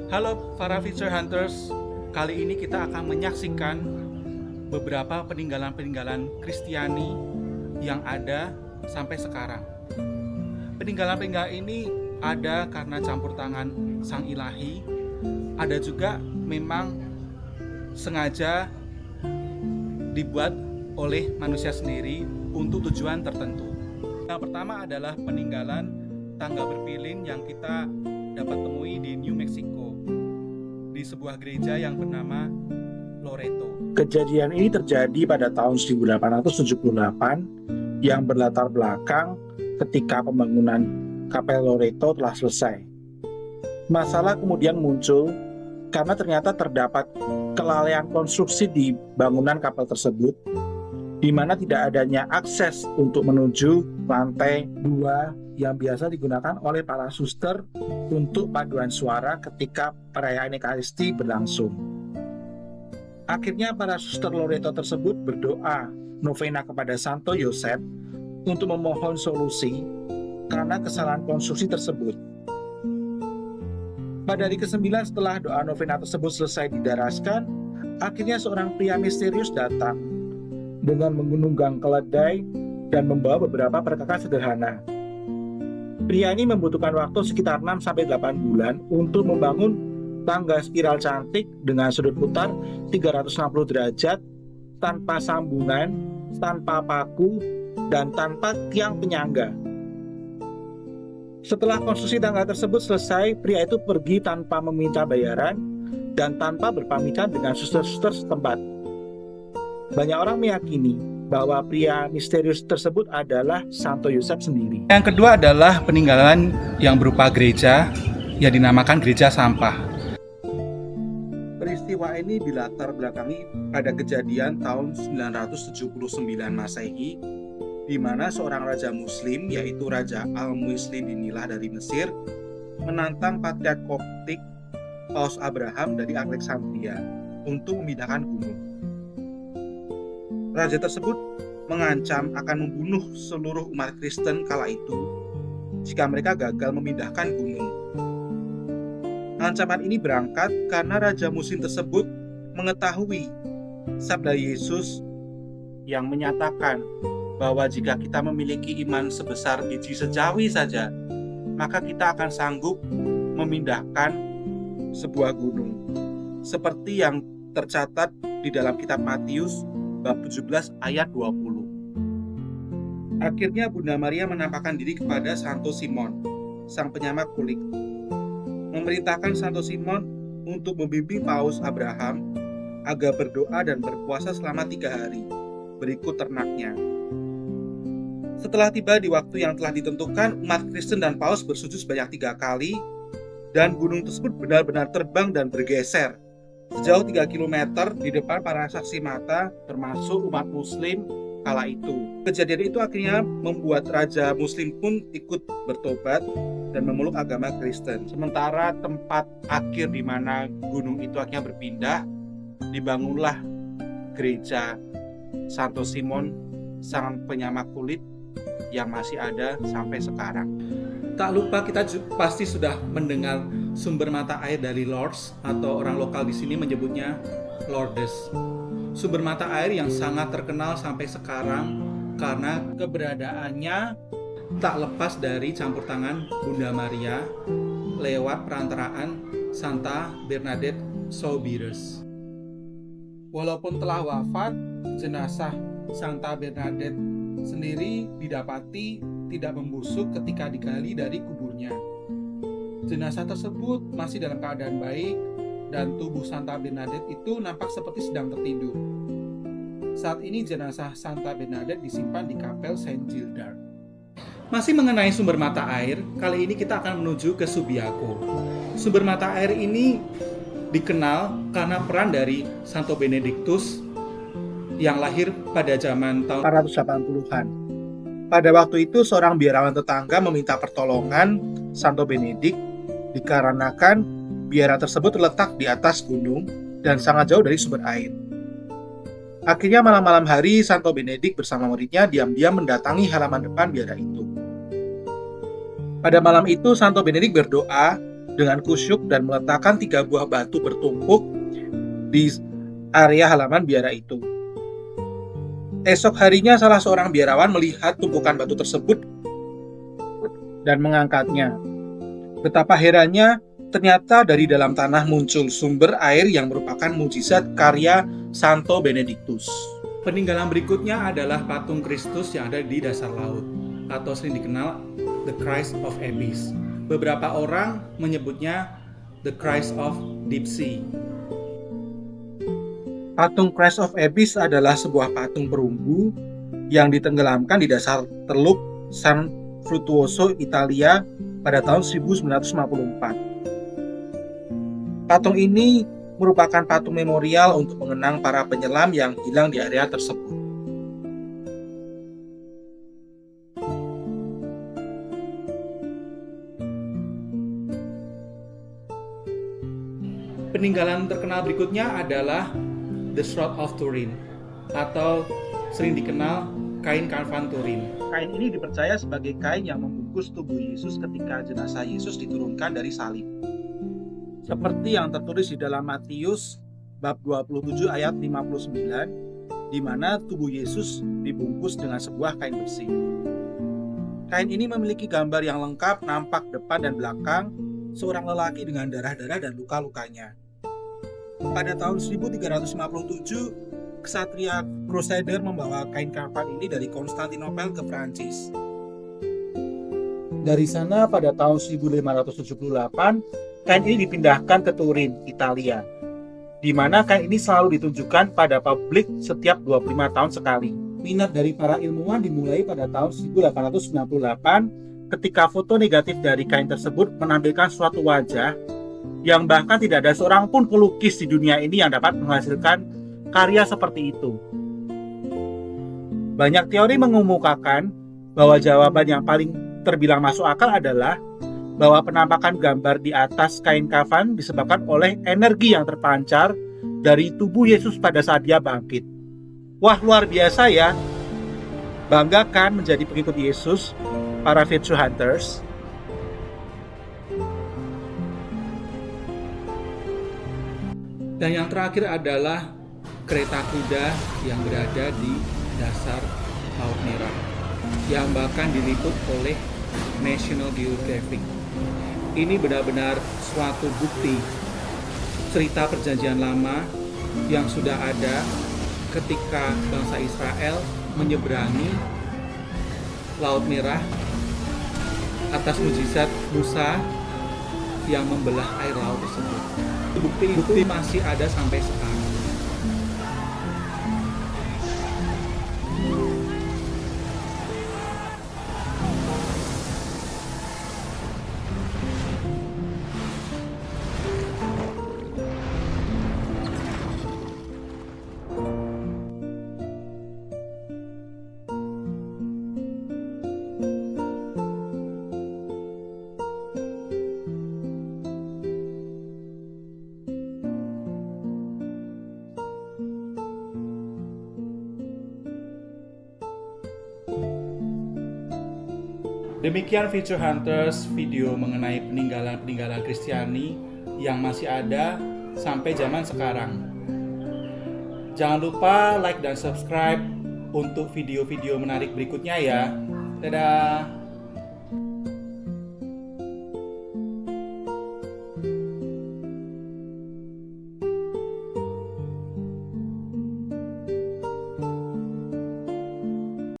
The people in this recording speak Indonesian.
Halo para Future Hunters, kali ini kita akan menyaksikan beberapa peninggalan-peninggalan Kristiani yang ada sampai sekarang. Peninggalan-peninggalan ini ada karena campur tangan Sang Ilahi, ada juga memang sengaja dibuat oleh manusia sendiri untuk tujuan tertentu. Yang pertama adalah peninggalan tangga berpilin yang kita dapat temui di New Mexico, di sebuah gereja yang bernama Loreto. Kejadian ini terjadi pada tahun 1878 yang berlatar belakang ketika pembangunan Kapel Loreto telah selesai. Masalah kemudian muncul karena ternyata terdapat kelalaian konstruksi di bangunan kapel tersebut, di mana tidak adanya akses untuk menuju lantai 2 yang biasa digunakan oleh para suster untuk paduan suara ketika perayaan Ekaristi berlangsung. Akhirnya para suster Loreto tersebut berdoa novena kepada Santo Yosef untuk memohon solusi karena kesalahan konstruksi tersebut. Pada hari ke-9 setelah doa novena tersebut selesai didaraskan, akhirnya seorang pria misterius datang dengan menunggang keledai dan membawa beberapa perkakas sederhana. Pria ini membutuhkan waktu sekitar 6-8 bulan untuk membangun tangga spiral cantik dengan sudut putar 360 derajat, tanpa sambungan, tanpa paku, dan tanpa tiang penyangga. Setelah konstruksi tangga tersebut selesai, pria itu pergi tanpa meminta bayaran dan tanpa berpamitan dengan suster-suster setempat. Banyak orang meyakini bahwa pria misterius tersebut adalah Santo Yosef sendiri. Yang kedua adalah peninggalan yang berupa gereja yang dinamakan gereja sampah. Peristiwa ini dilatar belakangi pada kejadian tahun 979 Masehi, di mana seorang raja muslim, yaitu Raja Al-Muisli Dinilah dari Mesir, menantang Patriark Koptik Paus Abraham dari Alexandria untuk memindahkan gunung. Raja tersebut mengancam akan membunuh seluruh umat Kristen kala itu jika mereka gagal memindahkan gunung. Ancaman ini berangkat karena Raja Muslim tersebut mengetahui sabda Yesus yang menyatakan bahwa jika kita memiliki iman sebesar biji sejawi saja, maka kita akan sanggup memindahkan sebuah gunung. Seperti yang tercatat di dalam kitab Matius bab 17 ayat 20. Akhirnya Bunda Maria menampakkan diri kepada Santo Simon, sang penyamak kulit, memerintahkan Santo Simon untuk membimbing Paus Abraham agar berdoa dan berpuasa selama 3 hari berikut ternaknya. Setelah tiba di waktu yang telah ditentukan, umat Kristen dan Paus bersujud sebanyak 3 kali dan gunung tersebut benar-benar terbang dan bergeser sejauh 3 km di depan para saksi mata termasuk umat Muslim kala itu. Kejadian itu akhirnya membuat Raja Muslim pun ikut bertobat dan memeluk agama Kristen. Sementara tempat akhir di mana gunung itu akhirnya berpindah, dibangunlah gereja Santo Simon, sang penyamak kulit, yang masih ada sampai sekarang. Tak lupa kita pasti sudah mendengar sumber mata air dari Lourdes, atau orang lokal di sini menyebutnya Lourdes. Sumber mata air yang sangat terkenal sampai sekarang karena keberadaannya tak lepas dari campur tangan Bunda Maria lewat perantaraan Santa Bernadette Soubirous. Walaupun telah wafat, jenazah Santa Bernadette sendiri didapati tidak membusuk ketika digali dari kuburnya. Jenazah tersebut masih dalam keadaan baik dan tubuh Santa Bernadette itu nampak seperti sedang tertidur. Saat ini jenazah Santa Bernadette disimpan di Kapel Saint Gildard. Masih mengenai sumber mata air, kali ini kita akan menuju ke Subiaco. Sumber mata air ini dikenal karena peran dari Santo Benedictus yang lahir pada zaman tahun 480-an. Pada waktu itu seorang biarawan tetangga meminta pertolongan Santo Benedict dikarenakan biara tersebut terletak di atas gunung dan sangat jauh dari sumber air. Akhirnya malam-malam hari Santo Benedict bersama muridnya diam-diam mendatangi halaman depan biara itu. Pada malam itu Santo Benedict berdoa dengan kusyuk dan meletakkan 3 buah batu bertumpuk di area halaman biara itu. Esok harinya salah seorang biarawan melihat tumpukan batu tersebut dan mengangkatnya. Betapa herannya, ternyata dari dalam tanah muncul sumber air yang merupakan mukjizat karya Santo Benedictus. Peninggalan berikutnya adalah patung Kristus yang ada di dasar laut, atau sering dikenal The Christ of Abyss. Beberapa orang menyebutnya The Christ of Deep Sea. Patung Christ of Abyss adalah sebuah patung perunggu yang ditenggelamkan di dasar teluk San Fruttuoso, Italia pada tahun 1954. Patung ini merupakan patung memorial untuk mengenang para penyelam yang hilang di area tersebut. Peninggalan terkenal berikutnya adalah The Shroud of Turin, atau sering dikenal kain kafan Turin. Kain ini dipercaya sebagai kain yang membungkus tubuh Yesus ketika jenazah Yesus diturunkan dari salib. Seperti yang tertulis di dalam Matius bab 27 ayat 59, di mana tubuh Yesus dibungkus dengan sebuah kain bersih. Kain ini memiliki gambar yang lengkap, nampak depan dan belakang seorang lelaki dengan darah-darah dan luka-lukanya. Pada tahun 1357, ksatria Crusader membawa kain kafan ini dari Konstantinopel ke Prancis. Dari sana pada tahun 1578, kain ini dipindahkan ke Turin, Italia, di mana kain ini selalu ditunjukkan pada publik setiap 25 tahun sekali. Minat dari para ilmuwan dimulai pada tahun 1898 ketika foto negatif dari kain tersebut menampilkan suatu wajah yang bahkan tidak ada seorang pun pelukis di dunia ini yang dapat menghasilkan karya seperti itu. Banyak teori mengemukakan bahwa jawaban yang paling terbilang masuk akal adalah bahwa penampakan gambar di atas kain kafan disebabkan oleh energi yang terpancar dari tubuh Yesus pada saat dia bangkit. Wah, luar biasa ya. Bangga kan menjadi pengikut Yesus, para Virtue Hunters? Dan yang terakhir adalah kereta kuda yang berada di dasar Laut Merah, yang bahkan diliput oleh National Geographic. Ini benar-benar suatu bukti cerita perjanjian lama yang sudah ada ketika bangsa Israel menyeberangi Laut Merah atas mukjizat Musa yang membelah air laut tersebut. Bukti masih ada sampai sekarang. Demikian Virtue Hunters video mengenai peninggalan-peninggalan Kristiani yang masih ada sampai zaman sekarang. Jangan lupa like dan subscribe untuk video-video menarik berikutnya ya. Dadah!